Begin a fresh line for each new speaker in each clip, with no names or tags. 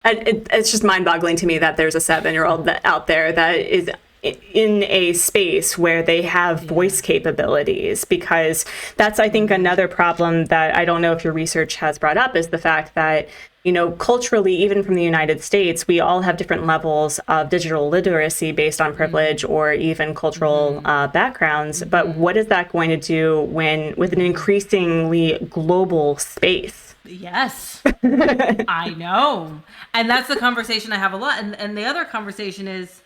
It's just mind-boggling to me that there's a 7-year-old out there that is in a space where they have voice capabilities, because that's, I think, another problem that I don't know if your research has brought up, is the fact that, culturally, even from the United States, we all have different levels of digital literacy based on privilege or even cultural backgrounds. But what is that going to do with an increasingly global space?
Yes, I know. And that's the conversation I have a lot. And the other conversation is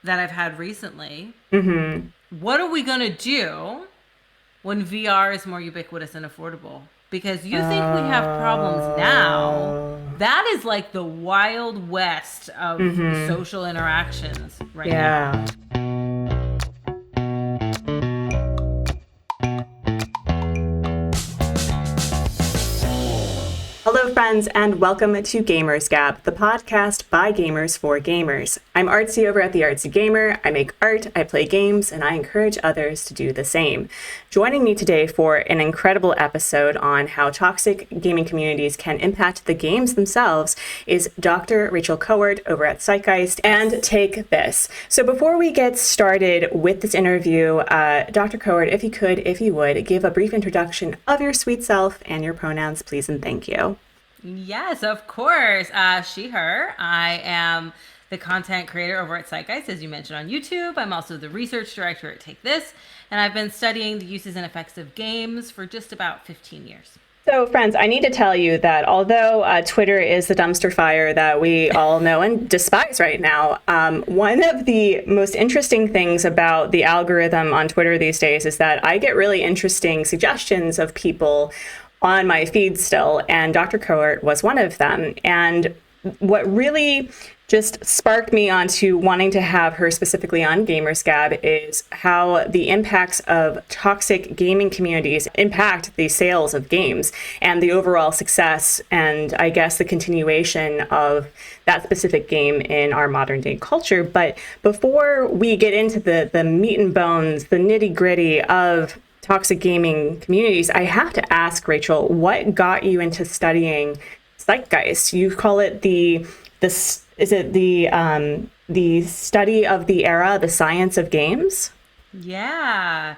that I've had recently. What are we going to do when VR is more ubiquitous and affordable? Because you think we have problems now. That is like the wild west of social interactions right now.
Hello, friends, and welcome to Gamers Gab, the podcast by gamers for gamers. I'm Artsy over at the Artsy Gamer. I make art, I play games, and I encourage others to do the same. Joining me today for an incredible episode on how toxic gaming communities can impact the games themselves is Dr. Rachel Kowert over at Zeitgeist and Take This. So before we get started with this interview, Dr. Kowert, if you would, give a brief introduction of your sweet self and your pronouns, please, and thank you.
Yes, of course. She, her. I am the content creator over at Zeitgeist, as you mentioned, on YouTube. I'm also the research director at Take This, and I've been studying the uses and effects of games for just about 15 years.
So, friends, I need to tell you that although Twitter is the dumpster fire that we all know and despise right now, one of the most interesting things about the algorithm on Twitter these days is that I get really interesting suggestions of people on my feed still, and Dr. Kowert was one of them. And what really just sparked me onto wanting to have her specifically on Gamers Gab is how the impacts of toxic gaming communities impact the sales of games and the overall success and, I guess, the continuation of that specific game in our modern day culture. But before we get into the meat and bones, the nitty gritty of toxic gaming communities, I have to ask, Rachel, what got you into studying Zeitgeist? You call it the study of the era, the science of games?
Yeah.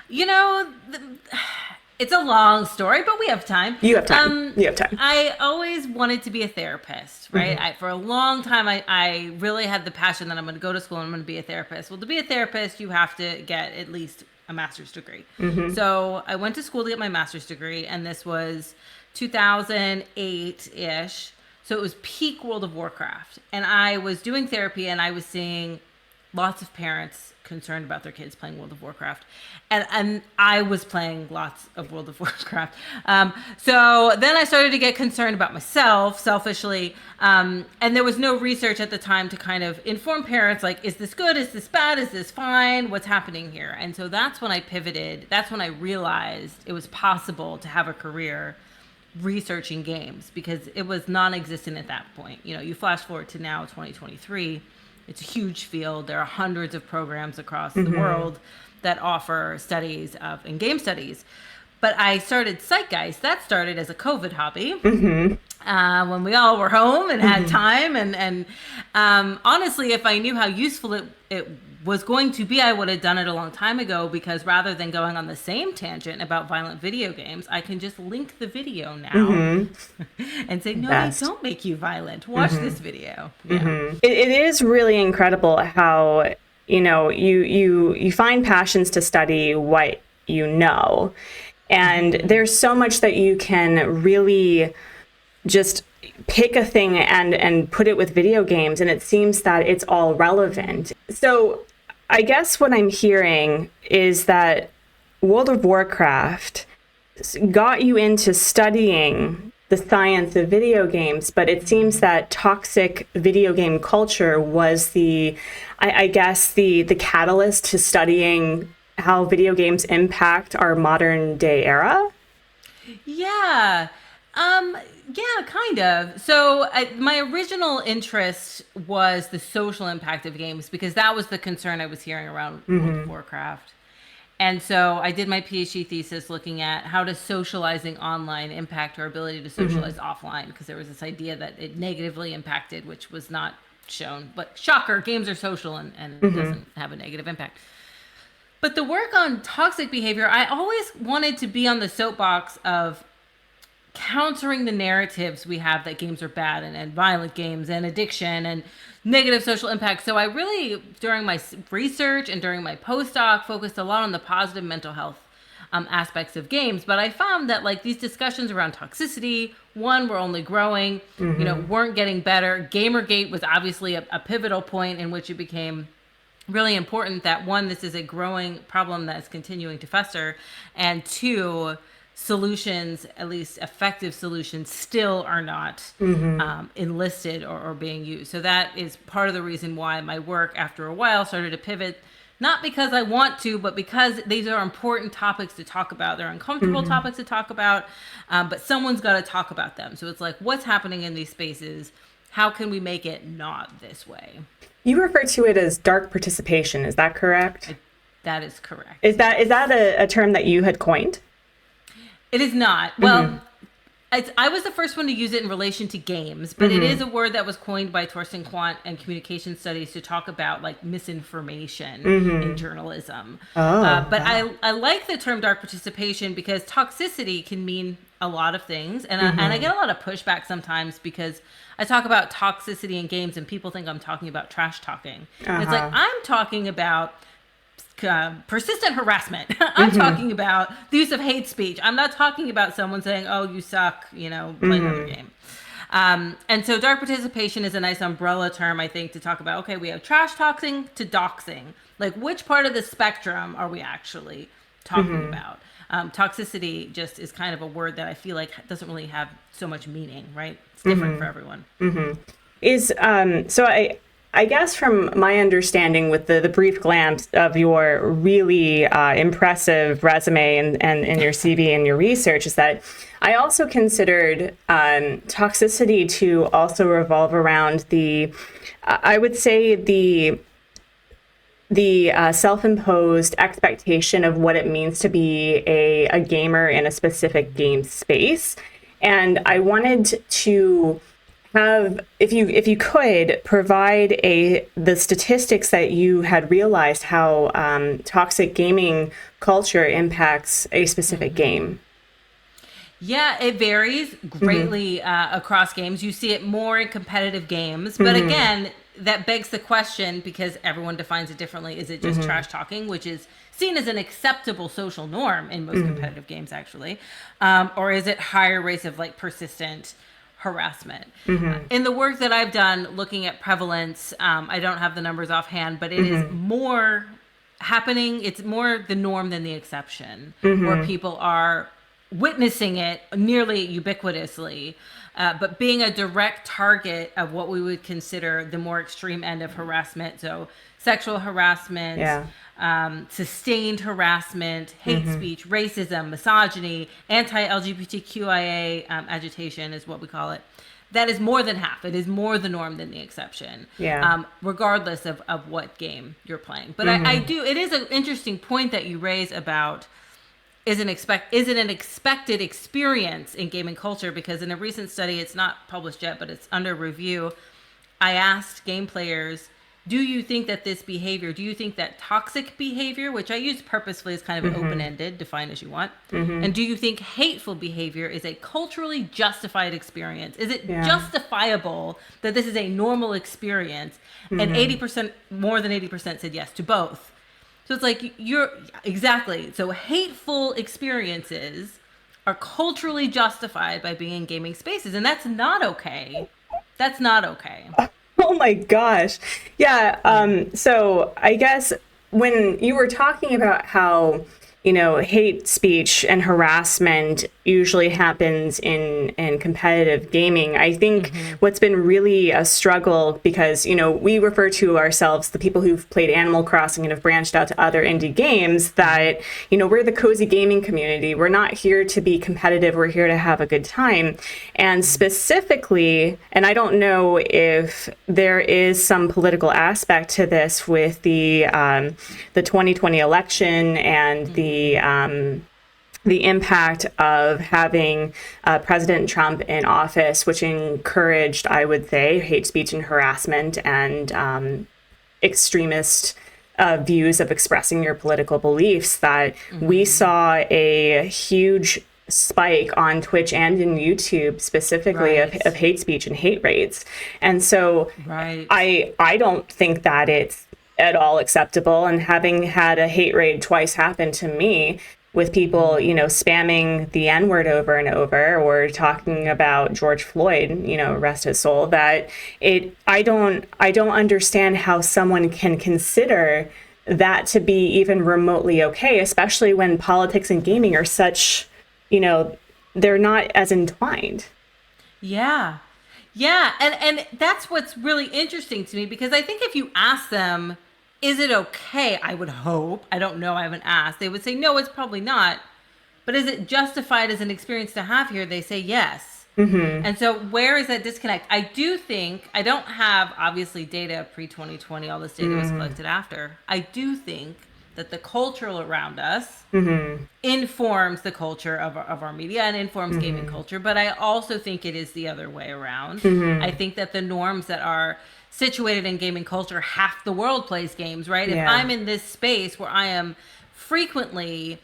It's a long story, but we have time.
You have time. You have time.
I always wanted to be a therapist, right? For a long time, I really had the passion that I'm going to go to school and I'm going to be a therapist. Well, to be a therapist, you have to get at least a master's degree. So I went to school to get my master's degree, and this was 2008-ish. So it was peak World of Warcraft. And I was doing therapy, and I was seeing lots of parents concerned about their kids playing World of Warcraft. And I was playing lots of World of Warcraft. So then I started to get concerned about myself, selfishly. And there was no research at the time to kind of inform parents, like, is this good? Is this bad? Is this fine? What's happening here? And so that's when I pivoted. That's when I realized it was possible to have a career researching games, because it was non-existent at that point. You flash forward to now, 2023, it's a huge field. There are hundreds of programs across the world that offer studies in game studies. But I started Zeitgeist. That started as a COVID hobby when we all were home and had time. And honestly, if I knew how useful it was going to be, I would have done it a long time ago, because rather than going on the same tangent about violent video games, I can just link the video now and say, no, they don't make you violent. Watch this video. Yeah.
It is really incredible how, you find passions to study what you know. And there's so much that you can really just pick a thing and put it with video games, and it seems that it's all relevant. So I guess what I'm hearing is that World of Warcraft got you into studying the science of video games, but it seems that toxic video game culture was the catalyst to studying how video games impact our modern day era.
Yeah, kind of. So my original interest was the social impact of games, because that was the concern I was hearing around World of Warcraft. And so I did my PhD thesis looking at how does socializing online impact our ability to socialize offline, because there was this idea that it negatively impacted, which was not shown. But shocker, games are social and it doesn't have a negative impact. But the work on toxic behavior, I always wanted to be on the soapbox of countering the narratives we have that games are bad and violent games and addiction and negative social impact. So I really, during my research and during my postdoc, focused a lot on the positive mental health aspects of games. But I found that like these discussions around toxicity, one, were only growing, weren't getting better. Gamergate was obviously a pivotal point in which it became really important that, one, this is a growing problem that is continuing to fester, and two, solutions, at least effective solutions, still are not enlisted or being used. So that is part of the reason why my work after a while started to pivot, not because I want to, but because these are important topics to talk about. They're uncomfortable topics to talk about, but someone's got to talk about them. So it's like, what's happening in these spaces? How can we make it not this way?
You refer to it as dark participation. Is that correct?
That is correct.
Is that a term that you had coined?
It is not. Well, I was the first one to use it in relation to games, but it is a word that was coined by Torsten Quandt and communication studies to talk about like misinformation in journalism. But I like the term dark participation because toxicity can mean a lot of things. And I get a lot of pushback sometimes because I talk about toxicity in games and people think I'm talking about trash talking. And it's like, I'm talking about persistent harassment. I'm talking about the use of hate speech. I'm not talking about someone saying, oh, you suck, play another game. And so dark participation is a nice umbrella term, I think, to talk about, okay, we have trash talking to doxing. Like, which part of the spectrum are we actually talking about? Toxicity just is kind of a word that I feel like doesn't really have so much meaning, right? It's different for everyone.
I guess from my understanding with the brief glance of your really impressive resume and your CV and your research is that I also considered toxicity to also revolve around I would say the self-imposed expectation of what it means to be a gamer in a specific game space. And I wanted to have, if you could provide the statistics that you had realized how toxic gaming culture impacts a specific game.
Yeah, it varies greatly across games. You see it more in competitive games, but again, that begs the question, because everyone defines it differently. Is it just trash talking, which is seen as an acceptable social norm in most competitive games, actually, or is it higher rates of like persistent harassment? In the work that I've done looking at prevalence, I don't have the numbers offhand, but it is more happening. It's more the norm than the exception, where people are witnessing it nearly ubiquitously, but being a direct target of what we would consider the more extreme end of harassment. So sexual harassment, sustained harassment, hate speech, racism, misogyny, anti-LGBTQIA agitation is what we call it. That is more than half. It is more the norm than the exception, regardless of what game you're playing. But it is an interesting point that you raise about, is it an expected experience in gaming culture? Because in a recent study, it's not published yet, but it's under review, I asked game players, do you think that toxic behavior, which I use purposefully as kind of open-ended, define as you want, and do you think hateful behavior is a culturally justified experience? Is it justifiable that this is a normal experience? And 80%, more than 80% said yes to both. So it's like, exactly. So hateful experiences are culturally justified by being in gaming spaces, and that's not okay. That's not okay.
Oh my gosh. Yeah. So I guess when you were talking about how hate speech and harassment usually happens in competitive gaming. I think what's been really a struggle, because, we refer to ourselves, the people who've played Animal Crossing and have branched out to other indie games, that, we're the cozy gaming community. We're not here to be competitive. We're here to have a good time. And specifically, and I don't know if there is some political aspect to this with the 2020 election and the impact of having President Trump in office, which encouraged, I would say, hate speech and harassment and extremist views of expressing your political beliefs, that we saw a huge spike on Twitch and in YouTube specifically of hate speech and hate rates. And so I don't think that it's at all acceptable. And having had a hate raid twice happen to me, with people, spamming the N-word over and over, or talking about George Floyd, rest his soul, that I don't understand how someone can consider that to be even remotely okay, especially when politics and gaming are such, they're not as entwined.
Yeah. Yeah. And that's what's really interesting to me, because I think if you ask them, is it okay? I would hope. I don't know. I haven't asked. They would say, no, it's probably not. But is it justified as an experience to have here? They say yes. And so where is that disconnect? I do think, I don't have obviously data pre-2020. All this data was collected after. I do think that the culture around us informs the culture of our media and informs gaming culture. But I also think it is the other way around. I think that the norms that are situated in gaming culture, half the world plays games, right? If I'm in this space where I am frequently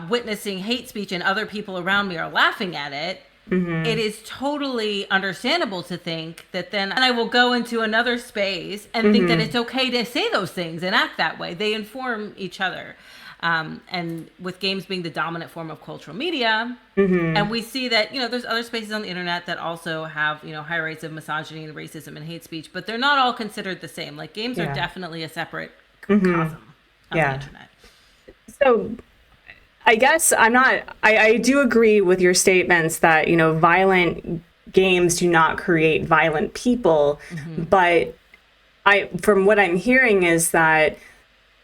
witnessing hate speech and other people around me are laughing at it, it is totally understandable to think that then I will go into another space and think that it's okay to say those things and act that way. They inform each other. And with games being the dominant form of cultural media, and we see that, there's other spaces on the internet that also have, high rates of misogyny and racism and hate speech, but they're not all considered the same. Like, games are definitely a separate cosm of the internet.
So I guess I do agree with your statements that, violent games do not create violent people, but from what I'm hearing is that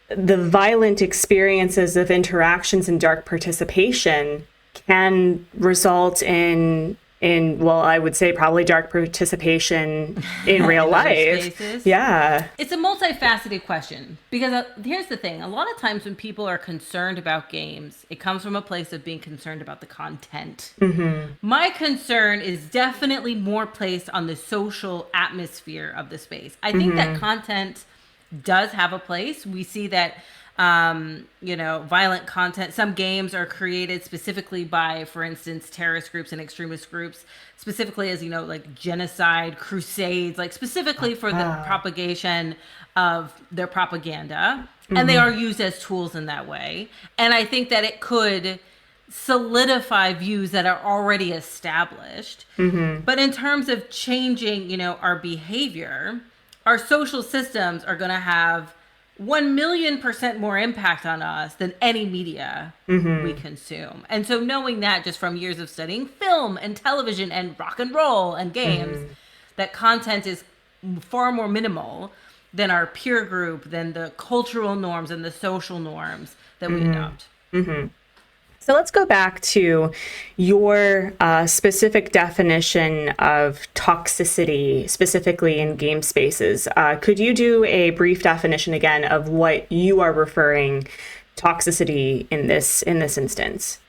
the violent experiences of interactions and dark participation can result in well, I would say probably dark participation in real life.
Spaces.
Yeah.
It's a multifaceted question, because here's the thing. A lot of times when people are concerned about games, it comes from a place of being concerned about the content. My concern is definitely more placed on the social atmosphere of the space. I think that content does have a place. We see that, violent content, some games are created specifically by, for instance, terrorist groups and extremist groups, specifically as, like genocide, crusades, like specifically for the propagation of their propaganda. And they are used as tools in that way. And I think that it could solidify views that are already established. But in terms of changing, our behavior, our social systems are going to have 1,000,000% more impact on us than any media we consume. And so knowing that just from years of studying film and television and rock and roll and games, that content is far more minimal than our peer group, than the cultural norms and the social norms that we adopt.
So let's go back to your specific definition of toxicity, specifically in game spaces. Could you do a brief definition again of what you are referring toxicity in this instance?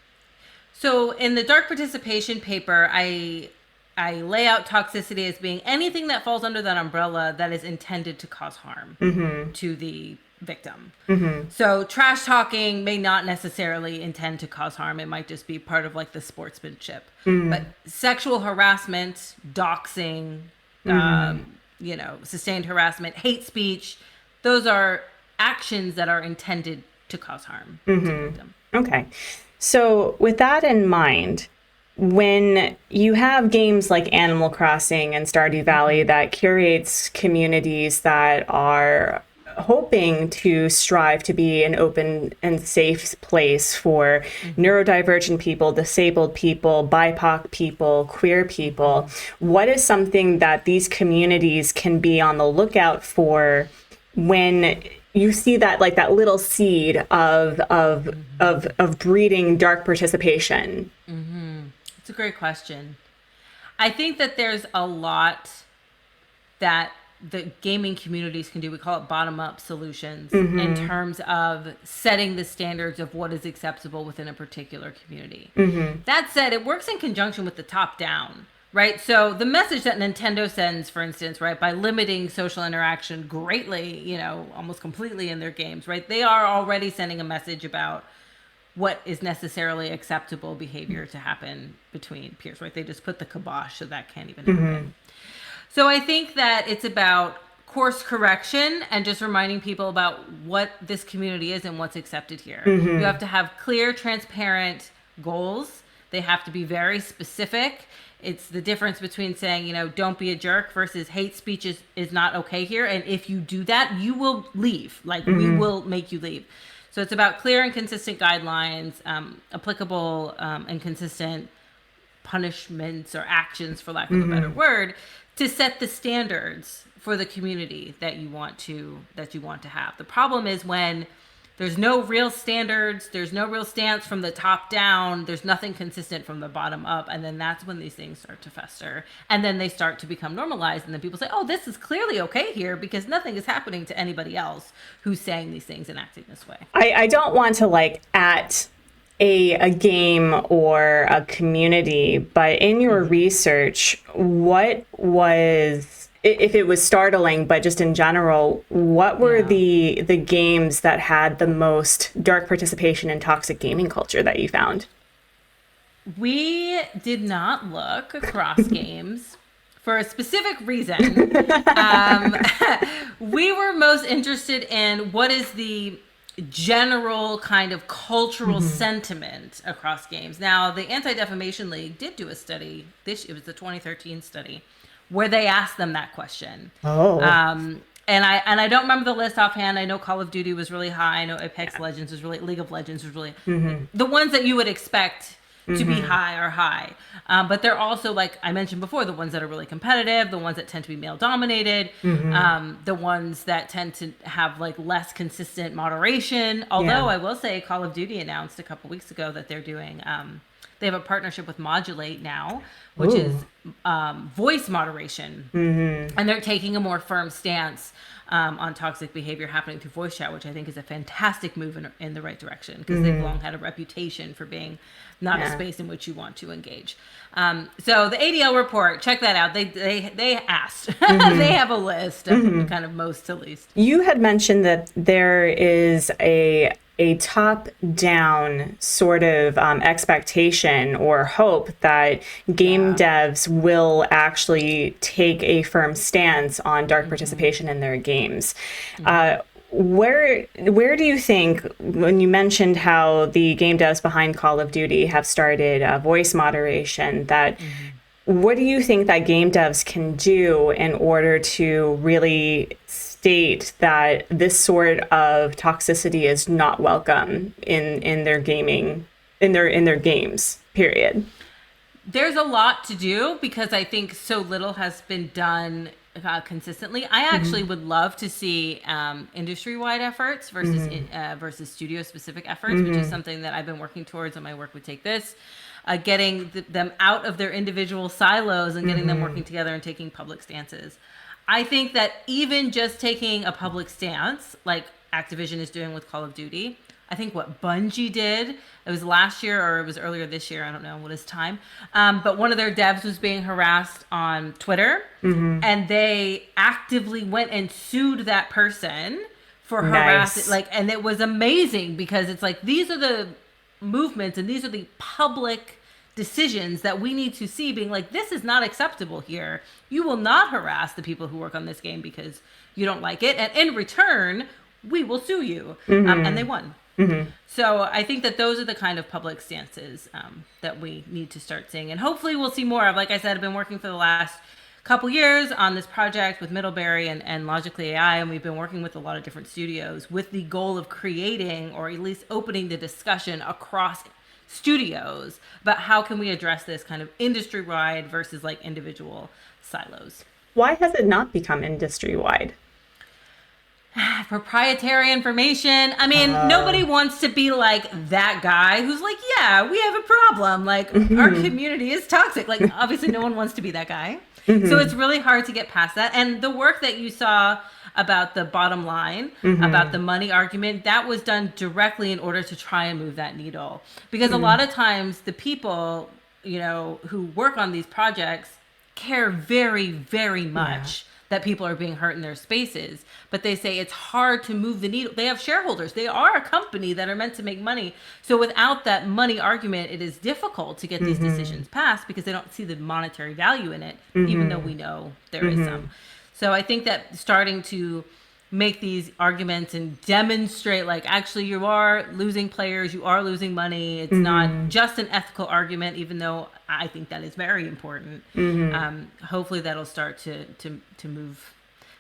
So in the dark participation paper, I lay out toxicity as being anything that falls under that umbrella that is intended to cause harm to the victim. So trash talking may not necessarily intend to cause harm. It might just be part of like the sportsmanship. But sexual harassment, doxxing, sustained harassment, hate speech, those are actions that are intended to cause harm to the victim.
Okay. So with that in mind, when you have games like Animal Crossing and Stardew Valley that curates communities that are hoping to strive to be an open and safe place for neurodivergent people, disabled people, BIPOC people, queer people. What is something that these communities can be on the lookout for when you see that, like, that little seed of breeding dark participation?
It's a great question. I think that there's a lot that the gaming communities can do. We call it bottom-up solutions in terms of setting the standards of what is acceptable within a particular community. That said, it works in conjunction with the top-down, right? So the message that Nintendo sends, for instance, right, by limiting social interaction greatly, you know, almost completely in their games, right? They are already sending a message about what is necessarily acceptable behavior to happen between peers, right? They just put the kibosh so that can't even happen. So I think that it's about course correction and just reminding people about what this community is and what's accepted here. You have to have clear, transparent goals. They have to be very specific. It's the difference between saying, you know, don't be a jerk versus hate speech is not okay here. And if you do that, you will leave. Like, we will make you leave. So it's about clear and consistent guidelines, applicable and consistent punishments or actions, for lack of a better word, to set the standards for the community that you want to have. The problem is when there's no real standards, there's no real stance from the top down, there's nothing consistent from the bottom up, and then that's when these things start to fester, and then they start to become normalized, and then people say, oh, this is clearly okay here because nothing is happening to anybody else who's saying these things and acting this way.
I don't want to, like, at a game or a community, but in your research, what was, if it was startling, but just in general, what were the games that had the most dark participation and toxic gaming culture that you found?
We did not look across games for a specific reason. We were most interested in what is the general kind of cultural sentiment across games. Now, the Anti-Defamation League did do a study. It was the 2013 study where they asked them that question. And I don't remember the list offhand. I know Call of Duty was really high. I know Apex Legends was really, League of Legends was really, the ones that you would expect to be high are high. But they're also, like I mentioned before, the ones that are really competitive, the ones that tend to be male dominated, the ones that tend to have like less consistent moderation. Although I will say Call of Duty announced a couple weeks ago that they're doing, they have a partnership with Modulate now, which is voice moderation. And they're taking a more firm stance on toxic behavior happening through voice chat, which I think is a fantastic move in the right direction, because they've long had a reputation for being not a space in which you want to engage. So the ADL report, check that out. They asked. They have a list of kind of most to least.
You had mentioned that there is a top-down sort of expectation or hope that game devs will actually take a firm stance on dark participation in their games. Where do you think, when you mentioned how the game devs behind Call of Duty have started voice moderation, that what do you think that game devs can do in order to really state that this sort of toxicity is not welcome in their gaming, in their games, period?
There's a lot to do because I think so little has been done consistently. I actually would love to see industry-wide efforts versus studio-specific efforts, which is something that I've been working towards in my work with Take This, getting them out of their individual silos and getting them working together and taking public stances. I think that even just taking a public stance, like Activision is doing with Call of Duty, I think what Bungie did, it was last year or it was earlier this year, I don't know what is time, but one of their devs was being harassed on Twitter, and they actively went and sued that person for harassing, like, and it was amazing because it's like, these are the movements and these are the public decisions that we need to see being like, this is not acceptable here. You will not harass the people who work on this game because you don't like it, and in return, we will sue you. And they won. So I think that those are the kind of public stances that we need to start seeing, and hopefully we'll see more of. Like I said, I've been working for the last couple years on this project with Middlebury and Logically AI, and we've been working with a lot of different studios with the goal of creating, or at least opening the discussion across studios about how can we address this kind of industry-wide versus like individual silos.
Why has it not become industry-wide?
Proprietary information. I mean, nobody wants to be like that guy who's like, yeah, we have a problem. Like, our community is toxic. Like, obviously, no one wants to be that guy. So it's really hard to get past that. And the work that you saw about the bottom line, about the money argument, that was done directly in order to try and move that needle. Because a lot of times, the people, you know, who work on these projects care very, very much that people are being hurt in their spaces, but they say it's hard to move the needle. They have shareholders. They are a company that are meant to make money. So without that money argument, it is difficult to get these decisions passed because they don't see the monetary value in it, even though we know there is some. So I think that starting to make these arguments and demonstrate, like, actually you are losing players, you are losing money. It's not just an ethical argument, even though I think that is very important. Hopefully that'll start to move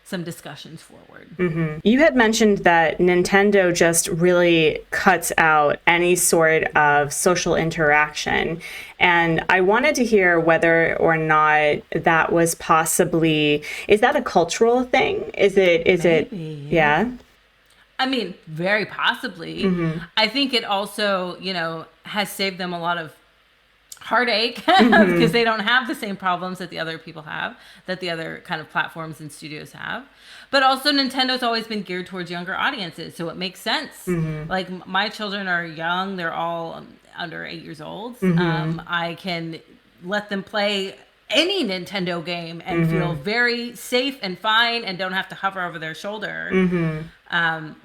some discussions forward.
You had mentioned that Nintendo just really cuts out any sort of social interaction. And I wanted to hear whether or not that was possibly, is that a cultural thing? Is it, yeah?
I mean, very possibly. I think it also, you know, has saved them a lot of heartache because they don't have the same problems that the other people have, that the other kind of platforms and studios have. But also Nintendo's always been geared towards younger audiences, so it makes sense. Like, my children are young, they're all under 8 years old. I can let them play any Nintendo game and feel very safe and fine and don't have to hover over their shoulder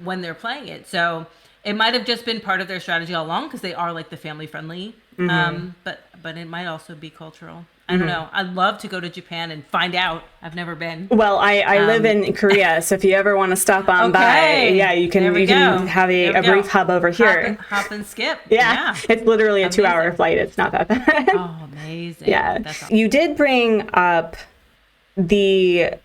when they're playing it. So it might have just been part of their strategy all along because they are like the family friendly, but it might also be cultural. I don't know. I'd love to go to Japan and find out. I've never been.
Well, I live in Korea, so if you ever want to stop on by, yeah, you can have a brief hub over here.
Hop and skip.
Yeah. It's literally a 2-hour flight. It's not that bad.
Oh, amazing.
Yeah.
That's awesome.
You did bring up the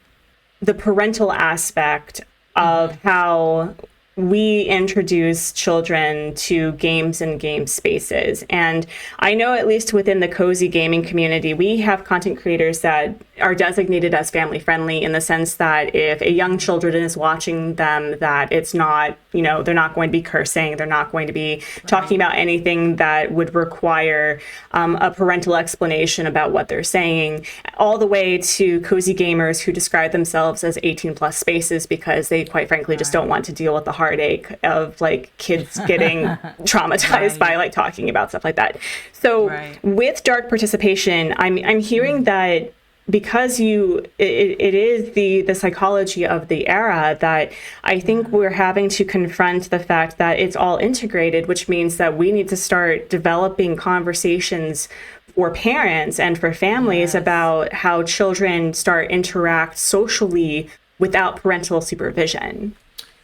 parental aspect of how we introduce children to games and game spaces. And I know, at least within the cozy gaming community, we have content creators that are designated as family friendly, in the sense that if a young children is watching them, that it's not, you know, they're not going to be cursing, they're not going to be talking about anything that would require a parental explanation about what they're saying, all the way to cozy gamers who describe themselves as 18 plus spaces because they quite frankly just don't want to deal with the heartache of like kids getting traumatized by like talking about stuff like that. So with dark participation, I'm hearing that because it is the psychology of the era, that I think we're having to confront the fact that it's all integrated, which means that we need to start developing conversations for parents and for families about how children interact socially without parental supervision.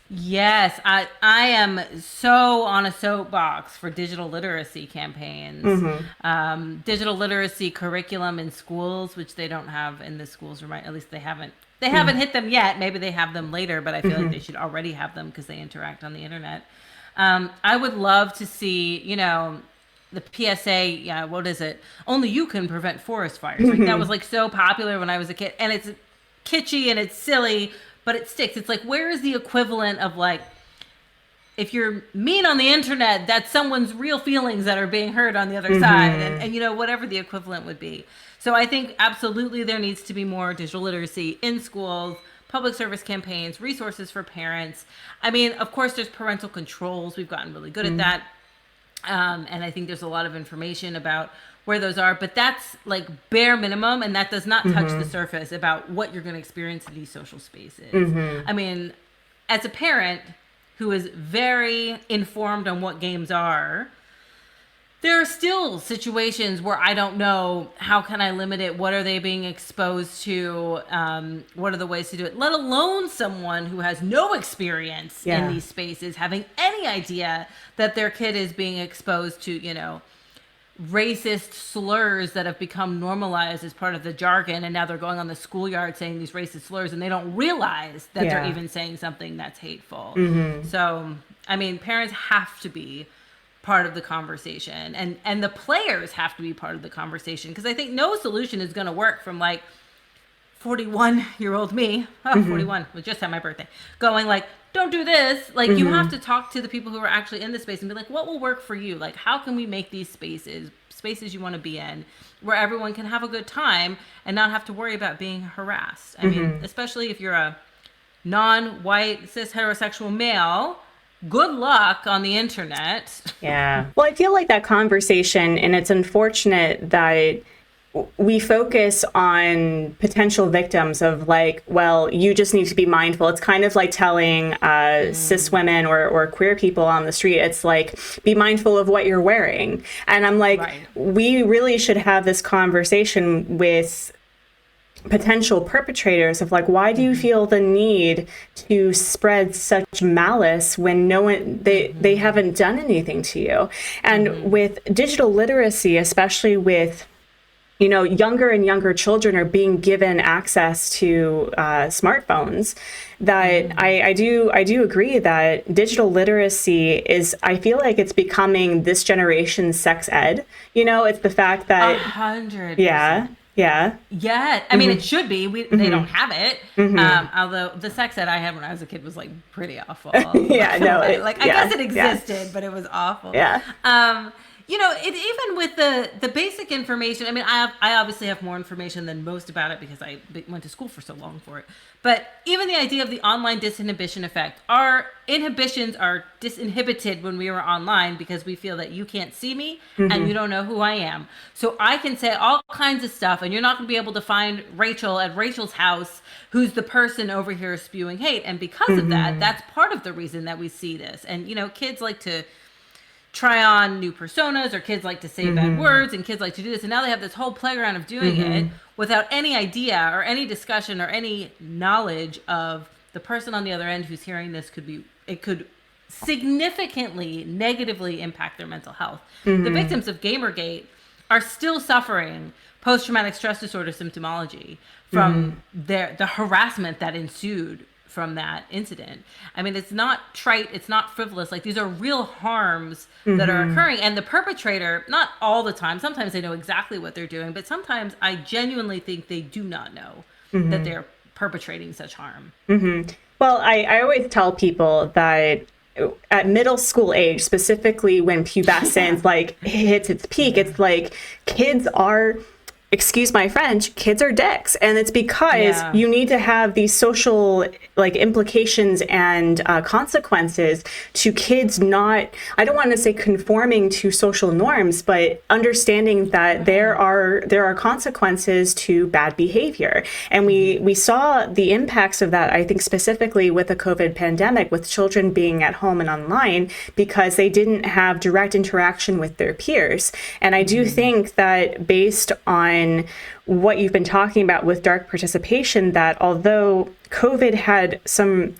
Yes, I am so on a soapbox for digital literacy campaigns, digital literacy curriculum in schools, which they don't have in the schools, or at least they haven't hit them yet. Maybe they have them later, but I feel like they should already have them because they interact on the internet. I would love to see, you know, the PSA, what is it? Only you can prevent forest fires. Like, that was like so popular when I was a kid, and it's kitschy and it's silly, but it sticks. It's like, where is the equivalent of, like, if you're mean on the internet, that's someone's real feelings that are being heard on the other side, and you know, whatever the equivalent would be. So I think absolutely there needs to be more digital literacy in schools, public service campaigns, resources for parents. I mean, of course, there's parental controls. We've gotten really good at that. And I think there's a lot of information about where those are, but that's like bare minimum, and that does not touch the surface about what you're going to experience in these social spaces. I mean, as a parent who is very informed on what games are, there are still situations where I don't know, how can I limit it? What are they being exposed to? What are the ways to do it? Let alone someone who has no experience in these spaces having any idea that their kid is being exposed to, you know, racist slurs that have become normalized as part of the jargon, and now they're going on the schoolyard saying these racist slurs, and they don't realize that they're even saying something that's hateful. So, I mean, parents have to be part of the conversation, and the players have to be part of the conversation, because I think no solution is going to work from like 41-year-old me, 41, was just at my birthday, going like, don't do this. Like, you have to talk to the people who are actually in the space and be like, what will work for you? Like, how can we make these spaces you want to be in, where everyone can have a good time and not have to worry about being harassed? I mean, especially if you're a non-white, cis, heterosexual male, good luck on the internet.
Yeah. Well, I feel like that conversation, and it's unfortunate that we focus on potential victims of like, well, you just need to be mindful. It's kind of like telling cis women or queer people on the street, it's like, be mindful of what you're wearing. And I'm like, we really should have this conversation with potential perpetrators of like, why do you feel the need to spread such malice when no one, they haven't done anything to you? And with digital literacy, especially with, you know, younger and younger children are being given access to smartphones, that I do agree that digital literacy is, I feel like it's becoming this generation's sex ed. You know, it's the fact that
100%.
Yeah.
I mean, it should be. They don't have it. Although the sex ed I had when I was a kid was like pretty awful.
I
guess it existed, but it was awful.
Yeah.
You know, it even with the basic information. I mean, I obviously have more information than most about it because I went to school for so long for it. But even the idea of the online disinhibition effect, our inhibitions are disinhibited when we are online because we feel that you can't see me and you don't know who I am. So I can say all kinds of stuff, and you're not going to be able to find Rachel at Rachel's house, who's the person over here spewing hate. And because of that, that's part of the reason that we see this. And, you know, kids like to try on new personas, or kids like to say bad words, and kids like to do this, and now they have this whole playground of doing it without any idea or any discussion or any knowledge of the person on the other end who's hearing this. Could significantly negatively impact their mental health. The victims of Gamergate are still suffering post-traumatic stress disorder symptomology from the harassment that ensued from that incident. I mean, it's not trite, it's not frivolous. Like, these are real harms that are occurring. And the perpetrator, not all the time, sometimes they know exactly what they're doing, but sometimes I genuinely think they do not know that they're perpetrating such harm.
Well, I always tell people that at middle school age, specifically when pubescence like hits its peak, it's like kids are, excuse my French, kids are dicks. And it's because you need to have these social like implications and consequences to kids not, I don't want to say conforming to social norms, but understanding that there are consequences to bad behavior. And we saw the impacts of that, I think, specifically with the COVID pandemic, with children being at home and online because they didn't have direct interaction with their peers. And I do think that based on what you've been talking about with dark participation, that although COVID had some,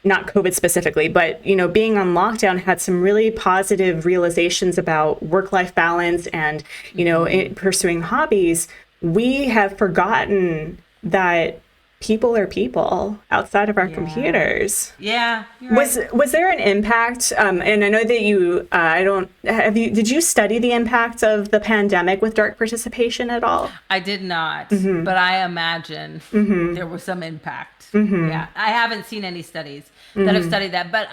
not COVID specifically, but, you know, being on lockdown had some really positive realizations about work-life balance and, you know, pursuing hobbies, we have forgotten that people are people outside of our computers.
Yeah. Right.
Was there an impact? And I know that you, did you study the impact of the pandemic with dark participation at all?
I did not, but I imagine there was some impact. Yeah. I haven't seen any studies that have studied that, but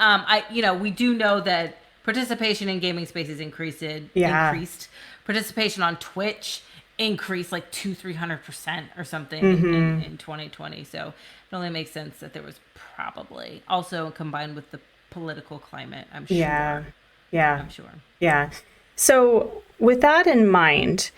we do know that participation in gaming spaces increased. Participation on Twitch increased like 200-300% or something in 2020. So it only makes sense that there was probably also combined with the political climate, I'm sure. I'm sure.
Yeah. So with that in mind,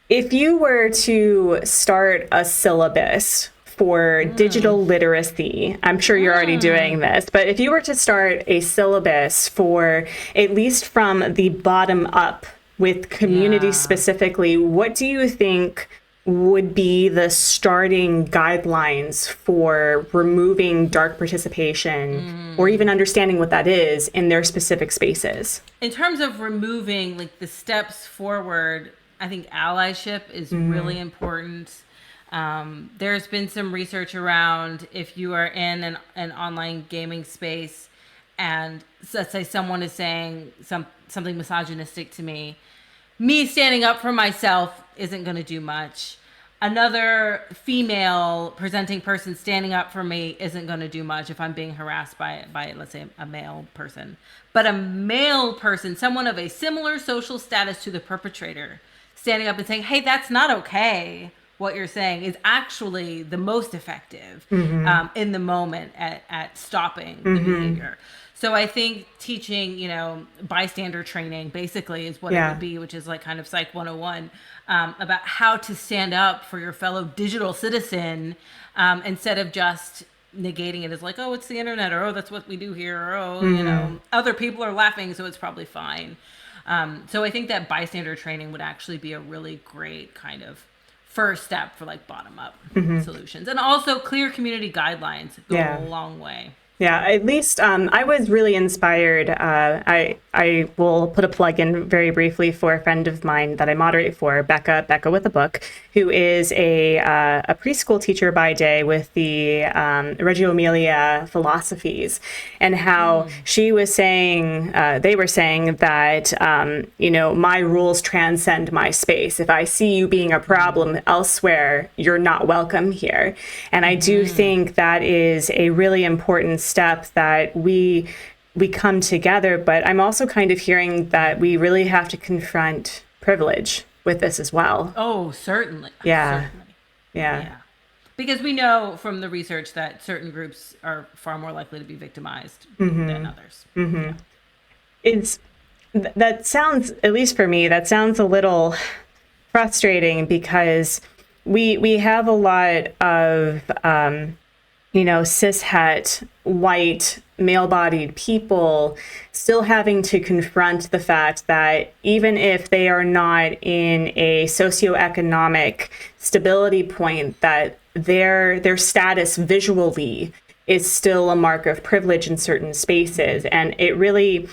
if you were to start a syllabus for digital literacy, I'm sure you're already doing this, but if you were to start a syllabus for at least from the bottom up with community specifically, what do you think would be the starting guidelines for removing dark participation or even understanding what that is in their specific spaces?
In terms of removing like the steps forward, I think allyship is really important. There's been some research around if you are in an online gaming space and let's say someone is saying something misogynistic to me standing up for myself isn't going to do much. Another female presenting person standing up for me isn't going to do much if I'm being harassed by, let's say, a male person. But a male person, someone of a similar social status to the perpetrator, standing up and saying, hey, that's not okay, what you're saying, is actually the most effective in the moment at stopping the behavior. So I think teaching, bystander training basically is what it would be, which is like kind of Psych 101, about how to stand up for your fellow digital citizen instead of just negating it as like, oh, it's the internet, or oh, that's what we do here, or oh, other people are laughing, so it's probably fine. So I think that bystander training would actually be a really great kind of first step for like bottom up solutions. And also clear community guidelines go a long way.
Yeah, at least I was really inspired. I will put a plug in very briefly for a friend of mine that I moderate for, Becca with a Book, who is a preschool teacher by day with the Reggio Emilia philosophies, and how she was saying, they were saying that, my rules transcend my space. If I see you being a problem elsewhere, you're not welcome here. And I do think that is a really important step that we come together, but I'm also kind of hearing that we really have to confront privilege with this as well.
Oh, certainly.
Yeah.
Certainly.
Yeah.
Because we know from the research that certain groups are far more likely to be victimized than others.
That sounds, at least for me, that sounds a little frustrating because we have a lot of cishet, white, male-bodied people still having to confront the fact that even if they are not in a socioeconomic stability point, that their status visually is still a mark of privilege in certain spaces. And it really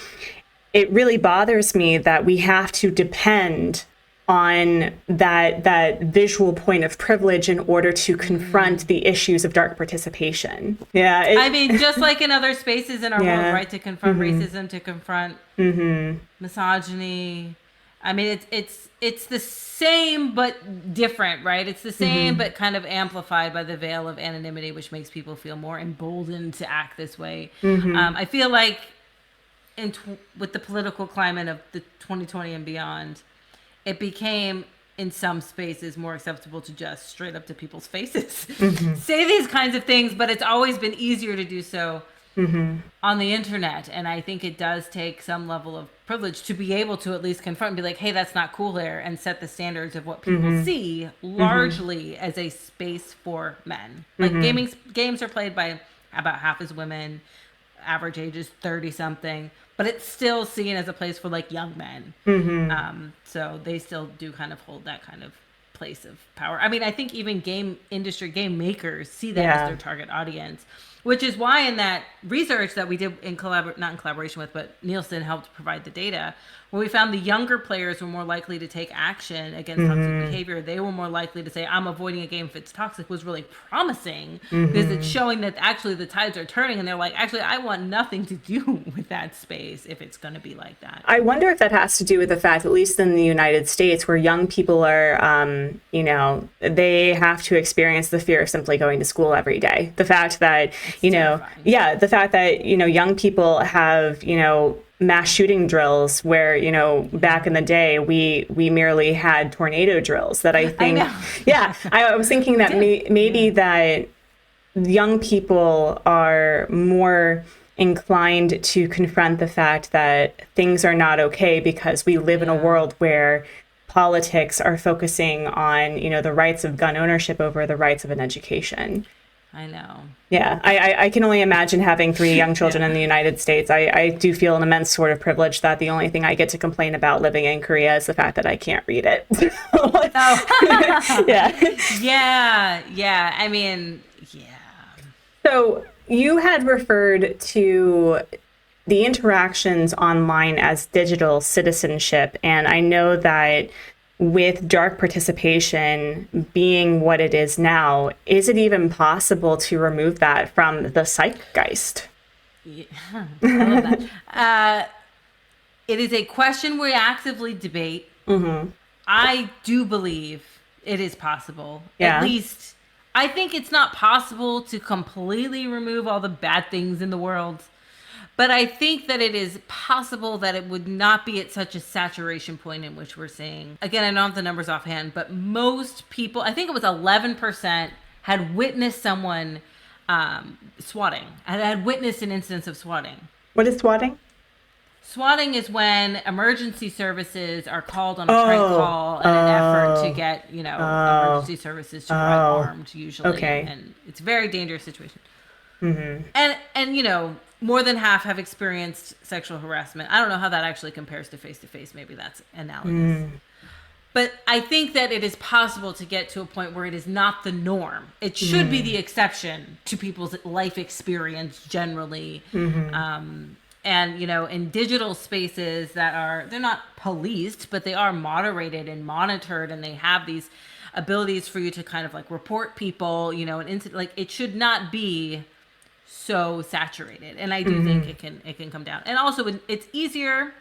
bothers me that we have to depend on that visual point of privilege in order to confront the issues of dark participation.
I mean, just like in other spaces in our world, right? To confront racism, to confront misogyny. I mean, it's the same but different, right? It's the same but kind of amplified by the veil of anonymity, which makes people feel more emboldened to act this way. I feel like with the political climate of the 2020 and beyond, it became, in some spaces, more acceptable to just straight up to people's faces say these kinds of things, but it's always been easier to do so on the internet. And I think it does take some level of privilege to be able to at least confront and be like, hey, that's not cool there, and set the standards of what people see largely as a space for men. Like games are played by about half as women, average age is 30 something, but it's still seen as a place for like young men. So they still do kind of hold that kind of place of power. I mean, I think even game industry, game makers see that as their target audience, which is why in that research that we did not in collaboration with, but Nielsen helped provide the data, where we found the younger players were more likely to take action against toxic behavior. They were more likely to say, I'm avoiding a game if it's toxic, was really promising because it's showing that actually the tides are turning, and they're like, actually, I want nothing to do with that space if it's going to be like that. I
wonder if that has to do with the fact, at least in the United States, where young people are, they have to experience the fear of simply going to school every day. The fact that, the fact that, young people have, mass shooting drills where, back in the day, we merely had tornado drills that I think, I was thinking that maybe that young people are more inclined to confront the fact that things are not okay because we live in a world where politics are focusing on, the rights of gun ownership over the rights of an education.
I know.
Yeah, I can only imagine having 3 young children in the United States. I do feel an immense sort of privilege that the only thing I get to complain about living in Korea is the fact that I can't read it.
Oh.
Yeah.
Yeah. I mean, yeah.
So you had referred to the interactions online as digital citizenship, and I know that with dark participation being what it is now, is it even possible to remove that from the zeitgeist?
Yeah. I love that. It is a question we actively debate. I do believe it is possible.
Yeah.
At least, I think it's not possible to completely remove all the bad things in the world. But I think that it is possible that it would not be at such a saturation point in which we're seeing. Again, I don't have the numbers offhand, but most people, I think it was 11%, had witnessed someone swatting. Had witnessed an instance of swatting.
What is swatting?
Swatting is when emergency services are called on a prank call in an effort to get, emergency services to run armed, usually.
Okay.
And it's a very dangerous situation. And more than half have experienced sexual harassment. I don't know how that actually compares to face-to-face. Maybe that's analogous. But I think that it is possible to get to a point where it is not the norm. It should be the exception to people's life experience generally. And, in digital spaces they're not policed, but they are moderated and monitored, and they have these abilities for you to kind of like report people, and it should not be so saturated. And I do think it can come down. And also it's easier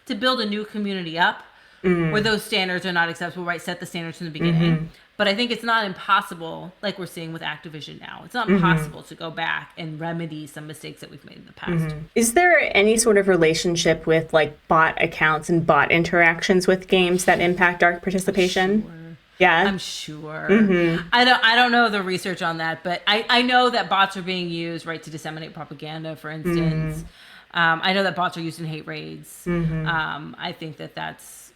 to build a new community up where those standards are not acceptable, right? Set the standards from the beginning. But I think it's not impossible, like we're seeing with Activision now. It's not impossible to go back and remedy some mistakes that we've made in the past.
Is there any sort of relationship with like bot accounts and bot interactions with games that impact dark participation?
Sure.
Yeah,
I'm sure. I don't know the research on that, but I know that bots are being used, right, to disseminate propaganda, for instance. I know that bots are used in hate raids. I think that's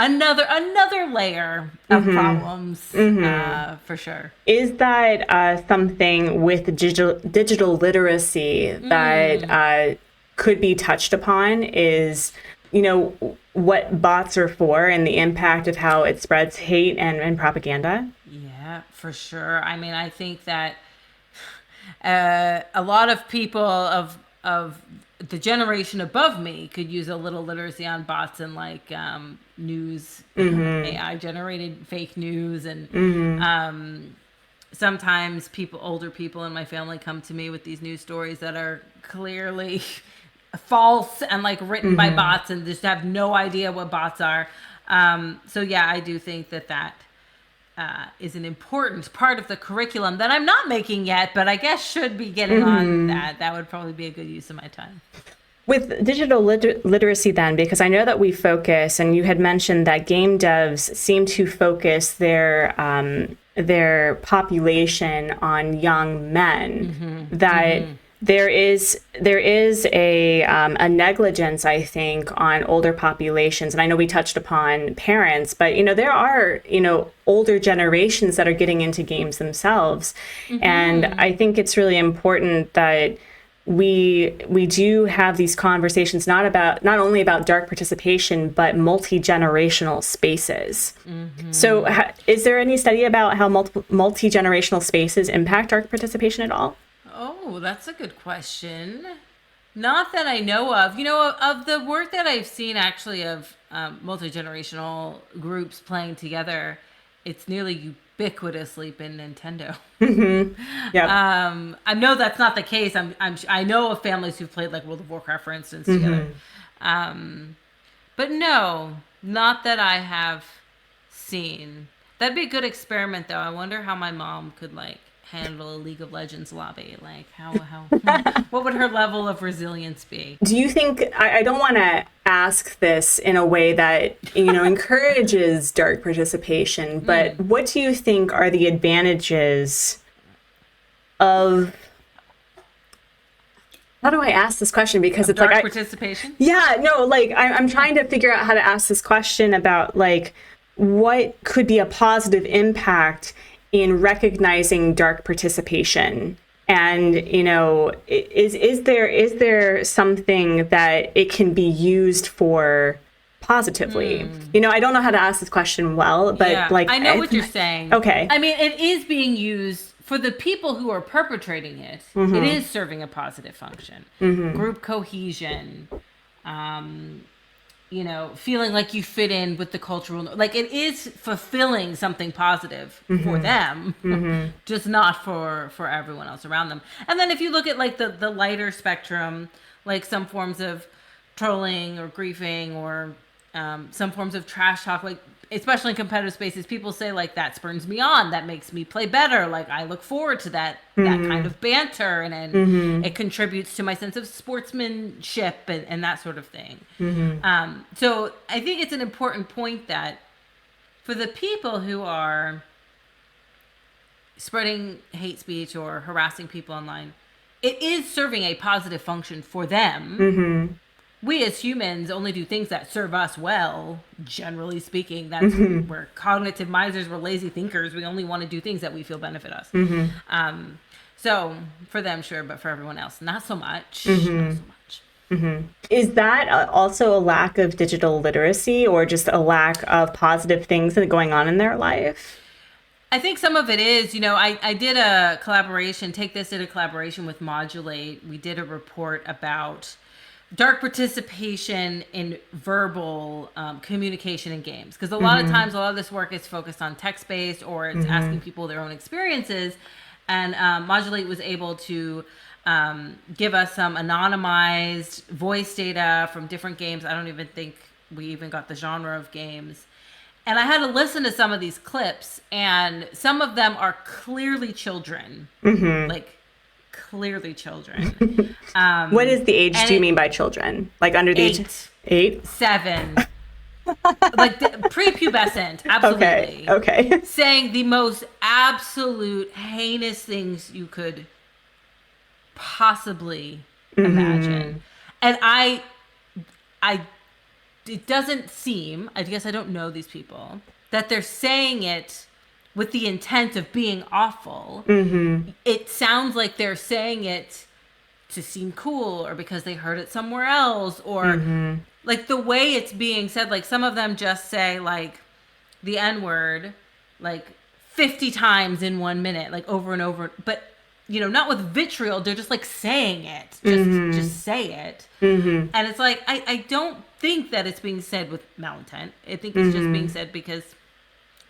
another layer of problems, for sure.
Is that something with digital literacy that could be touched upon? Is what bots are for and the impact of how it spreads hate and propaganda?
Yeah, for sure. I mean, I think that a lot of people of the generation above me could use a little literacy on bots and like news, AI generated fake news, and sometimes older people in my family come to me with these news stories that are clearly false and like written by bots, and just have no idea what bots are. So yeah, I do think that is an important part of the curriculum that I'm not making yet, but I guess should be getting on that. That would probably be a good use of my time.
With digital literacy then, because I know that we focus, and you had mentioned that game devs seem to focus their population on young men, that there is a negligence, I think, on older populations. And I know we touched upon parents, but there are older generations that are getting into games themselves. And I think it's really important that we do have these conversations not only about dark participation, but multi-generational spaces. So is there any study about how multi-generational spaces impact dark participation at all?
Oh, that's a good question. Not that I know of. Of the work that I've seen actually of multi-generational groups playing together, it's nearly ubiquitously been Nintendo.
Yeah.
I know that's not the case. I know of families who've played like World of Warcraft, for instance, together. But no, not that I have seen. That'd be a good experiment, though. I wonder how my mom could like handle a League of Legends lobby. Like how what would her level of resilience be?
Do you think, I don't want to ask this in a way that encourages dark participation, but what do you think are the advantages of, how do I ask this question? Because it's
dark
like
participation?
Yeah, no, like I'm trying to figure out how to ask this question about like what could be a positive impact in recognizing dark participation? And, is there something that it can be used for positively? I don't know how to ask this question well, but
I know what you're saying.
Okay.
I mean, it is being used for the people who are perpetrating it. It is serving a positive function. Group cohesion, feeling like you fit in with the cultural, like it is fulfilling something positive for them, just not for everyone else around them. And then if you look at like the lighter spectrum, like some forms of trolling or griefing or some forms of trash talk, like especially in competitive spaces, people say like that spurns me on, that makes me play better, like I look forward to that kind of banter, and it contributes to my sense of sportsmanship and that sort of thing. So I think it's an important point that for the people who are spreading hate speech or harassing people online, it is serving a positive function for them. We as humans only do things that serve us well, generally speaking. That's we're cognitive misers, we're lazy thinkers. We only want to do things that we feel benefit us. So for them, sure, but for everyone else, not so much. Not so much.
Is that also a lack of digital literacy, or just a lack of positive things that are going on in their life?
I think some of it is, I did a collaboration, Take This did a collaboration with Modulate. We did a report about dark participation in verbal communication in games. Because a lot of times, a lot of this work is focused on text-based, or it's asking people their own experiences. And Modulate was able to give us some anonymized voice data from different games. I don't even think we even got the genre of games. And I had to listen to some of these clips, and some of them are clearly children. Like, clearly children.
What is the age do you mean by children? Like under the age 8?
7. Like prepubescent, absolutely.
Okay.
Saying the most absolute heinous things you could possibly imagine. And it doesn't seem, I guess I don't know these people, that they're saying it with the intent of being awful. It sounds like they're saying it to seem cool, or because they heard it somewhere else, or like the way it's being said. Like some of them just say like the N-word like 50 times in 1 minute, like over and over, but not with vitriol. They're just like saying it, just say it. And it's like, I don't think that it's being said with malintent. I think it's just being said because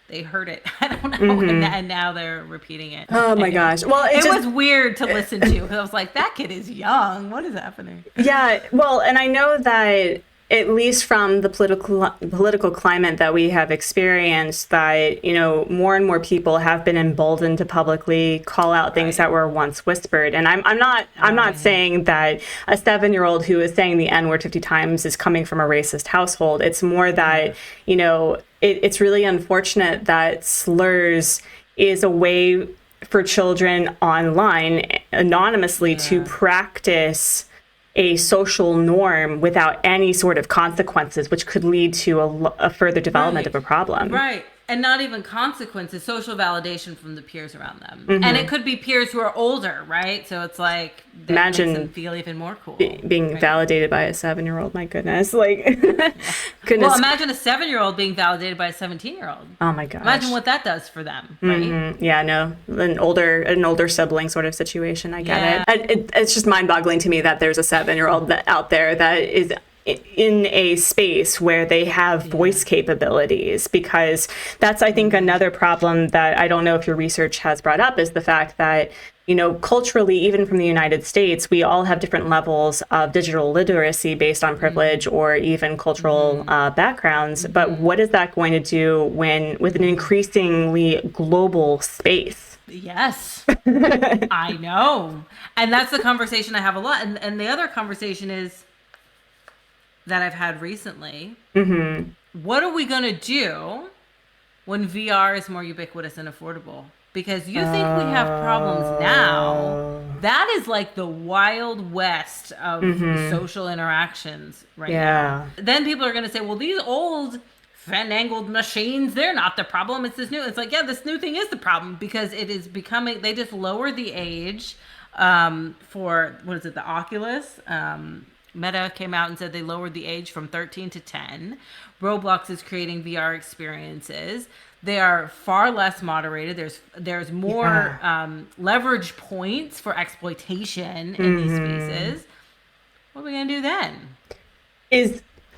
they heard it. I don't know. And now they're repeating it.
Oh my gosh. Well,
it was weird to listen to, because I was like, that kid is young. What is happening?
Yeah. Well, and I know that at least from the political climate that we have experienced, that, more and more people have been emboldened to publicly call out things that were once whispered. And I'm not saying that a 7-year-old who is saying the N-word 50 times is coming from a racist household. It's more that, it's really unfortunate that slurs is a way for children online anonymously to practice a social norm without any sort of consequences, which could lead to a further development of a problem.
Right. And not even consequences, social validation from the peers around them. And it could be peers who are older, right? So it's like, that
imagine
makes them feel even more cool.
Being validated by a 7-year-old, my goodness. Like, goodness.
Well, imagine a 7-year-old being validated by a 17-year-old.
Oh my gosh.
Imagine what that does for them, right?
Yeah, no, an older sibling sort of situation. I get it. It's just mind-boggling to me that there's a 7-year-old out there that is in a space where they have voice capabilities, because that's, I think, another problem that I don't know if your research has brought up, is the fact that, culturally, even from the United States, we all have different levels of digital literacy based on privilege or even cultural backgrounds. But what is that going to do with an increasingly global space?
Yes, I know. And that's the conversation I have a lot. And the other conversation is that I've had recently. What are we going to do when VR is more ubiquitous and affordable? Because you think we have problems now. That is like the Wild West of social interactions right now. Then people are going to say, well, these old fandangled machines, they're not the problem. It's this new. It's like, yeah, this new thing is the problem because it is becoming. They just lower the age for what is it? The Oculus. Meta came out and said they lowered the age from 13 to 10. Roblox is creating VR experiences. They are far less moderated. There's more leverage points for exploitation in these spaces. What are we gonna do then?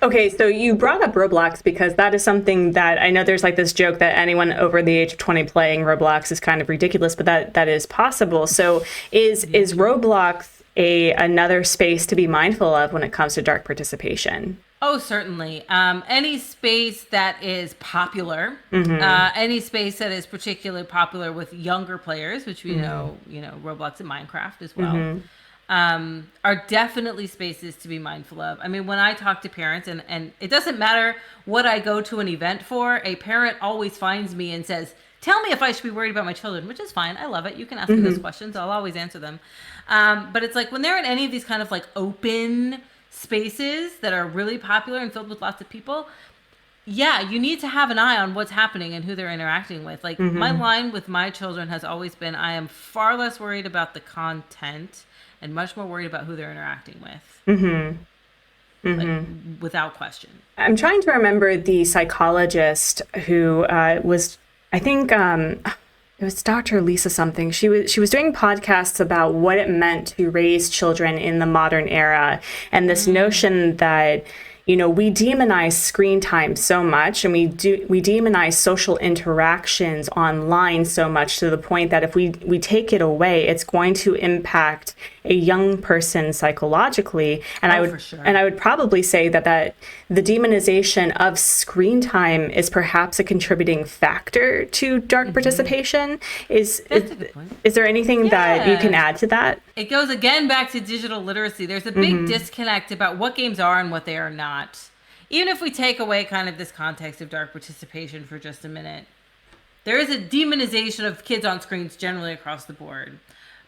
Okay, so you brought up Roblox because that is something that I know there's like this joke that anyone over the age of 20 playing Roblox is kind of ridiculous, but that is possible. So is Roblox another space to be mindful of when it comes to dark participation?
Oh, certainly. Any space that is popular, any space that is particularly popular with younger players, which we know, Roblox and Minecraft as well. Are definitely spaces to be mindful of. I mean, when I talk to parents, and it doesn't matter what I go to an event for, a parent always finds me and says, tell me if I should be worried about my children, which is fine. I love it. You can ask me those questions. I'll always answer them. But it's like when they're in any of these kind of like open spaces that are really popular and filled with lots of people, yeah, you need to have an eye on what's happening and who they're interacting with. Like my line with my children has always been, I am far less worried about the content and much more worried about who they're interacting with. Like, without question.
I'm trying to remember the psychologist who was, I think it was Dr. Lisa something. She was doing podcasts about what it meant to raise children in the modern era, and this notion that we demonize screen time so much, and we demonize social interactions online so much to the point that if we take it away, it's going to impact a young person psychologically. And I would probably say that the demonization of screen time is perhaps a contributing factor to dark participation. That's a good point. Is there anything that you can add to that?
It goes again back to digital literacy. There's a big disconnect about what games are and what they are not. Even if we take away kind of this context of dark participation for just a minute, there is a demonization of kids on screens generally across the board.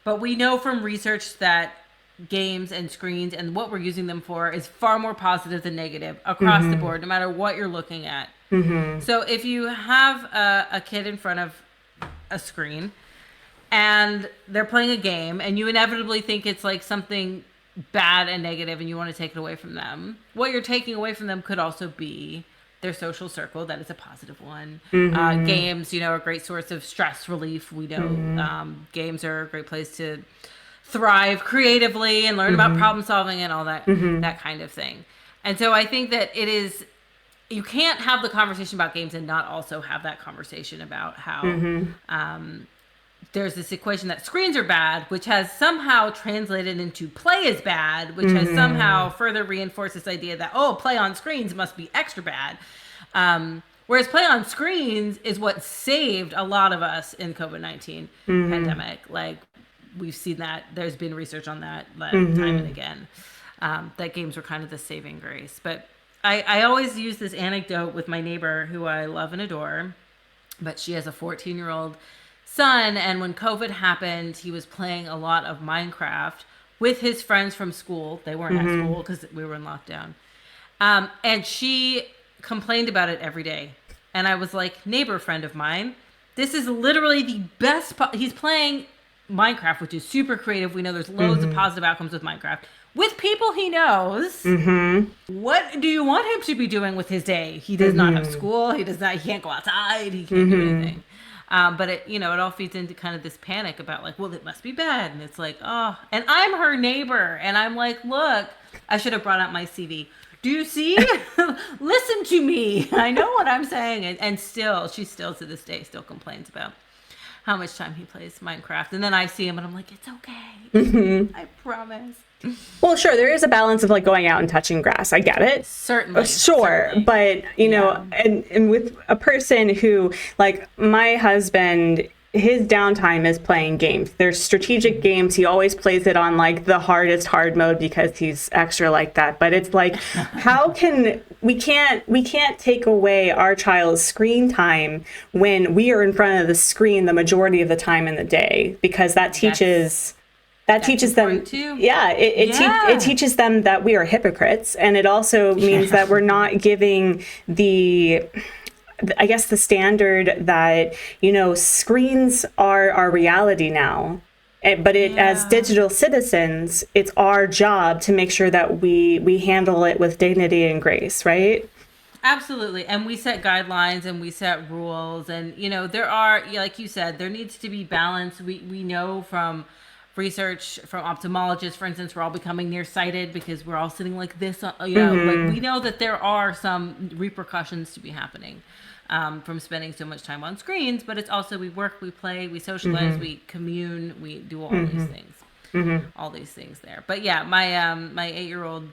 But we know from research that games and screens and what we're using them for is far more positive than negative across the board, no matter what you're looking at. So if you have a kid in front of a screen and they're playing a game and you inevitably think it's like something bad and negative and you want to take it away from them, what you're taking away from them could also be their social circle. That is a positive one. Games, are a great source of stress relief. We know games are a great place to thrive creatively and learn about problem solving and all that that kind of thing. And so I think that you can't have the conversation about games and not also have that conversation about how there's this equation that screens are bad, which has somehow translated into play is bad, which has somehow further reinforced this idea that, play on screens must be extra bad. Whereas play on screens is what saved a lot of us in COVID-19 pandemic. Like, we've seen that. There's been research on that time and again, that games were kind of the saving grace. But I always use this anecdote with my neighbor who I love and adore, but she has a 14-year-old son, and when COVID happened, he was playing a lot of Minecraft with his friends from school. They weren't at school because we were in lockdown. And she complained about it every day. And I was like, neighbor friend of mine, this is literally the best. He's playing Minecraft, which is super creative. We know there's loads of positive outcomes with Minecraft. With people he knows. What do you want him to be doing with his day? He does not have school. He can't go outside. He can't do anything. But it all feeds into kind of this panic about like, well, it must be bad. And it's like, and I'm her neighbor. And I'm like, look, I should have brought out my CV. Do you see? Listen to me. I know what I'm saying. And she still to this day still complains about how much time he plays Minecraft. And then I see him and I'm like, it's okay. I promise.
Well, sure, there is a balance of like going out and touching grass. I get it.
Certainly.
Sure.
Certainly.
But, and with a person who, like my husband, his downtime is playing games. There's strategic games. He always plays it on like the hardest hard mode because he's extra like that. But it's like, how can we can't take away our child's screen time when we are in front of the screen the majority of the time in the day, because that teaches that teaches them,
too.
it teaches them that we are hypocrites. And it also means that we're not giving the standard that, screens are our reality now. But as digital citizens, it's our job to make sure that we handle it with dignity and grace, right?
Absolutely. And we set guidelines and we set rules. And, there are, like you said, there needs to be balance. We know from research from ophthalmologists, for instance, we're all becoming nearsighted because we're all sitting like this. Like we know that there are some repercussions to be happening from spending so much time on screens, but it's also we work, we play, we socialize, we commune, we do all these things, all these things there. But yeah, my 8-year-old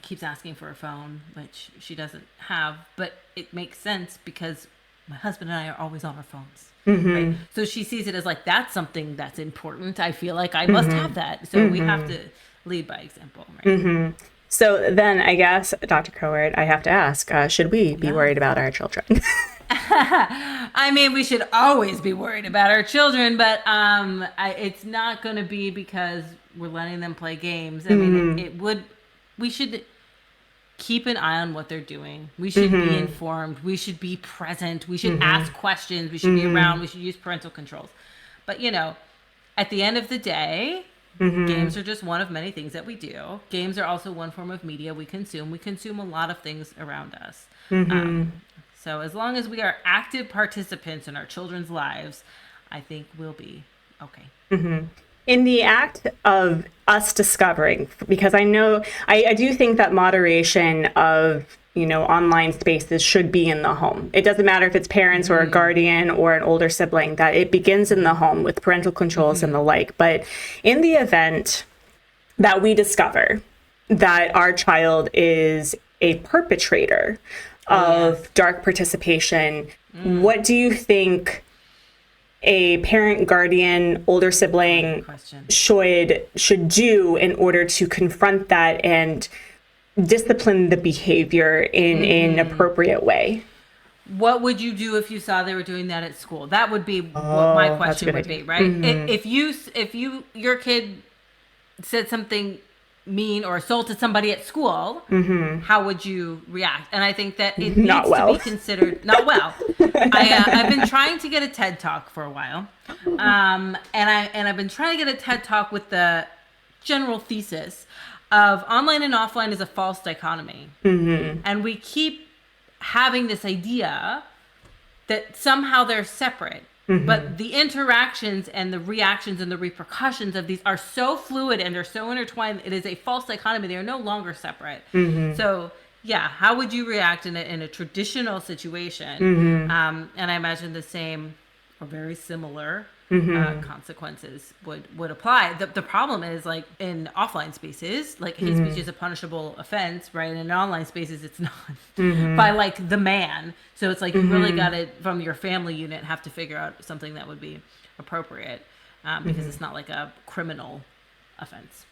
keeps asking for a phone, which she doesn't have, but it makes sense because my husband and I are always on our phones. Right? So she sees it as like, that's something that's important. I feel like I must have that. So we have to lead by example. Right?
So then I guess, Dr. Kowert, I have to ask, should we be worried about our children?
I mean, we should always be worried about our children, but it's not going to be because we're letting them play games. I mean, we should keep an eye on what they're doing. We should be informed. We should be present. We should ask questions. We should be around. We should use parental controls. But, at the end of the day, games are just one of many things that we do. Games are also one form of media we consume. We consume a lot of things around us. So as long as we are active participants in our children's lives, I think we'll be okay.
In the act of us discovering, because I do think that moderation of, online spaces should be in the home. It doesn't matter if it's parents or a guardian or an older sibling, that it begins in the home with parental controls and the like. But in the event that we discover that our child is a perpetrator of dark participation, what do you think a parent, guardian, older sibling should do in order to confront that and discipline the behavior in an appropriate way?
What would you do if you saw they were doing that at school? That would be what my question would be, right? If your kid said something mean or assaulted somebody at school, how would you react? And I think that it needs to be considered not well. I've been trying to get a TED Talk for a while, and I've been trying to get a TED Talk with the general thesis of online and offline is a false dichotomy, and we keep having this idea that somehow they're separate. But the interactions and the reactions and the repercussions of these are so fluid and they're so intertwined. It is a false dichotomy. They are no longer separate. So, yeah, how would you react in a traditional situation? And I imagine the same or very similar consequences would apply. The problem is, like, in offline spaces, like hate speech is a punishable offense, right? And in online spaces, it's not by like the man. So it's like you really got to, from your family unit, have to figure out something that would be appropriate because it's not like a criminal offense.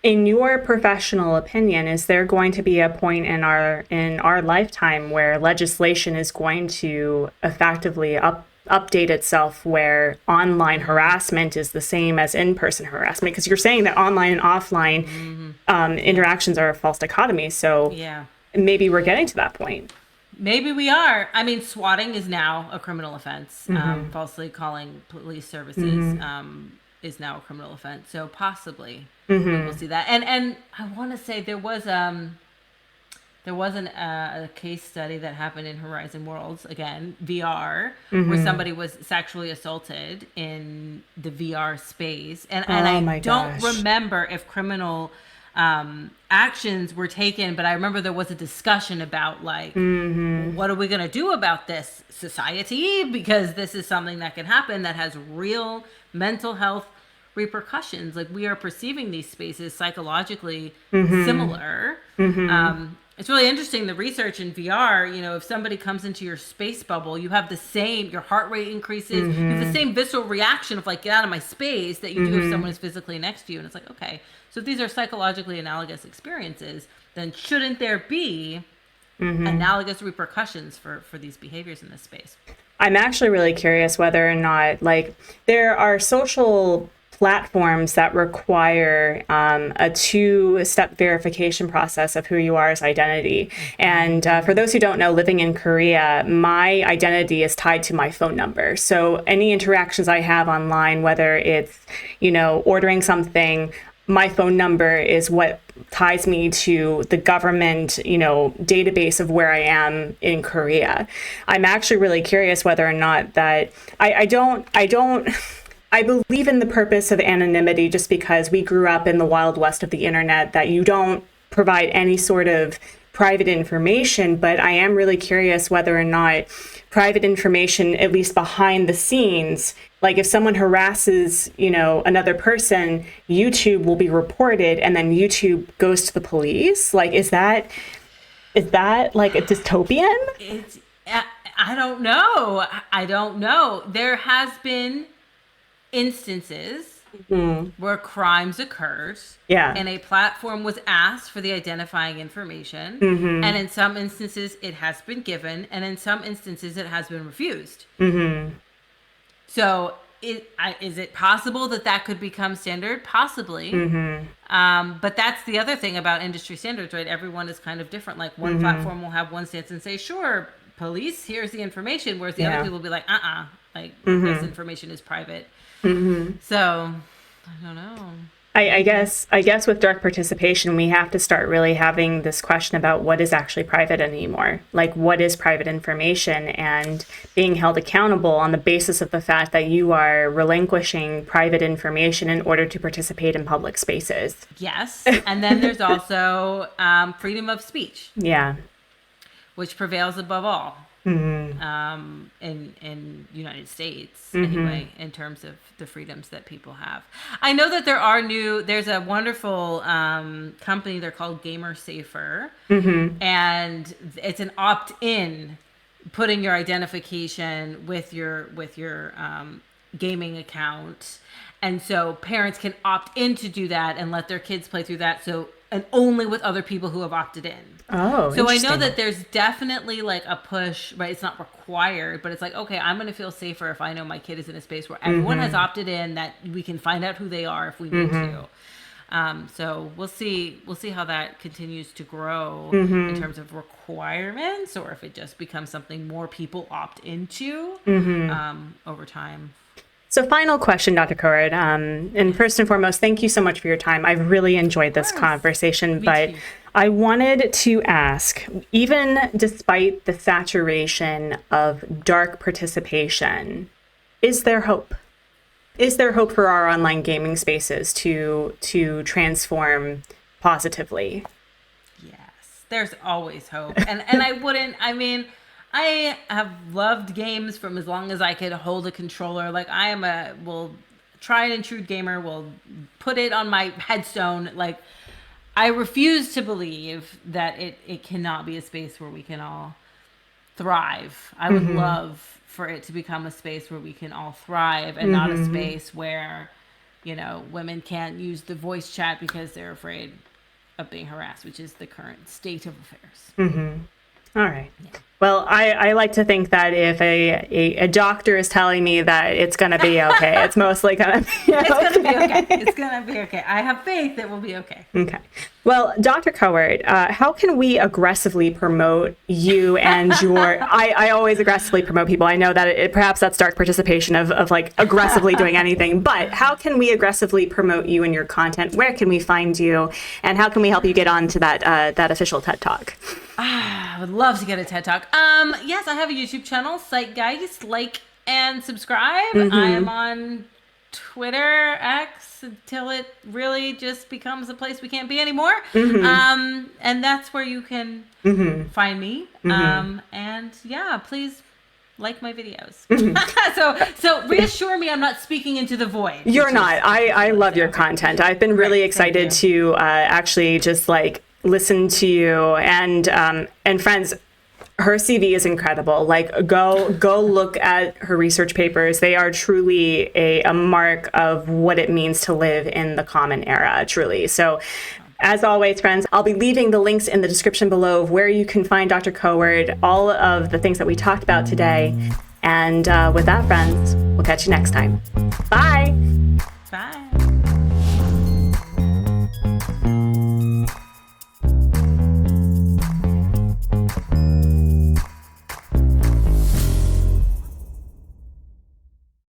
In your professional opinion, is there going to be a point in our lifetime where legislation is going to effectively update itself where online harassment is the same as in-person harassment? Because you're saying that online and offline interactions are a false dichotomy. So maybe we're getting to that point.
Maybe we are. I mean, swatting is now a criminal offense. Falsely calling police services is now a criminal offense. So possibly we will see that. And I want to say there was a case study that happened in Horizon Worlds, again, VR, where somebody was sexually assaulted in the VR space. And I don't remember if criminal actions were taken, but I remember there was a discussion about like, what are we going to do about this society? Because this is something that can happen that has real mental health repercussions. Like, we are perceiving these spaces psychologically similar. It's really interesting, the research in VR, if somebody comes into your space bubble, you have the same, your heart rate increases, you have the same visceral reaction of like, get out of my space, that you do if someone is physically next to you. And it's like, okay, so if these are psychologically analogous experiences, then shouldn't there be analogous repercussions for these behaviors in this space?
I'm actually really curious whether or not, like, there are social platforms that require a two-step verification process of who you are as identity. And for those who don't know, living in Korea, my identity is tied to my phone number. So any interactions I have online, whether it's, ordering something, my phone number is what ties me to the government, database of where I am in Korea. I'm actually really curious whether or not that I believe in the purpose of anonymity just because we grew up in the wild west of the internet, that you don't provide any sort of private information, but I am really curious whether or not private information, at least behind the scenes, like if someone harasses, another person, YouTube will be reported and then YouTube goes to the police. Like, is that like a dystopian?
I don't know. There has been instances where crimes occurred and a platform was asked for the identifying information, and in some instances it has been given, and in some instances it has been refused. So is it possible that could become standard? Possibly. But that's the other thing about industry standards, right? Everyone is kind of different. Like one platform will have one stance and say, sure, police, here's the information, whereas the other people will be like, this information is private. So I don't know. I
guess with dark participation, we have to start really having this question about what is actually private anymore. Like, what is private information, and being held accountable on the basis of the fact that you are relinquishing private information in order to participate in public spaces.
Yes. And then there's also freedom of speech.
Yeah.
Which prevails above all. In United States, anyway, in terms of the freedoms that people have. I know that there's a wonderful company, they're called Gamer Safer, and it's an opt-in, putting your identification with your gaming account. And so parents can opt in to do that and let their kids play through that. And only with other people who have opted in.
Oh,
so I know that there's definitely like a push, right? It's not required, but it's like, okay, I'm going to feel safer if I know my kid is in a space where everyone has opted in, that we can find out who they are if we need to. So we'll see how that continues to grow in terms of requirements, or if it just becomes something more people opt into over time.
So final question, Dr. Kowert, and first and foremost, thank you so much for your time. I've really enjoyed this conversation, but I wanted to ask, even despite the saturation of dark participation, is there hope? Is there hope for our online gaming spaces to transform positively?
Yes, there's always hope. And I have loved games from as long as I could hold a controller. Like, I am will try and true gamer, will put it on my headstone. Like, I refuse to believe that it cannot be a space where we can all thrive. I would love for it to become a space where we can all thrive, and not a space where, women can't use the voice chat because they're afraid of being harassed, which is the current state of affairs.
All right. Yeah. Well, I like to think that if a doctor is telling me that it's going to be okay, it's mostly going to be okay.
It's going to be okay. It's going to be okay. I have faith it will be okay.
Okay. Well, Dr. Kowert, how can we aggressively promote you and your... I always aggressively promote people. I know that perhaps that's dark participation of like aggressively doing anything, but how can we aggressively promote you and your content? Where can we find you? And how can we help you get on to that official TED Talk?
I would love to get a TED Talk. Yes, I have a YouTube channel, Zeitgeist. Like and subscribe. I am on Twitter, X, until it really just becomes a place we can't be anymore. And that's where you can find me. And yeah, please like my videos. So reassure me I'm not speaking into the void.
You're not. I love your content. I've been really excited to actually just like listen to you, and friends, her CV is incredible. Like, go look at her research papers. They are truly a mark of what it means to live in the common era, truly. So as always, friends, I'll be leaving the links in the description below of where you can find Dr. Kowert, all of the things that we talked about today. And with that, friends, we'll catch you next time. Bye.
Bye.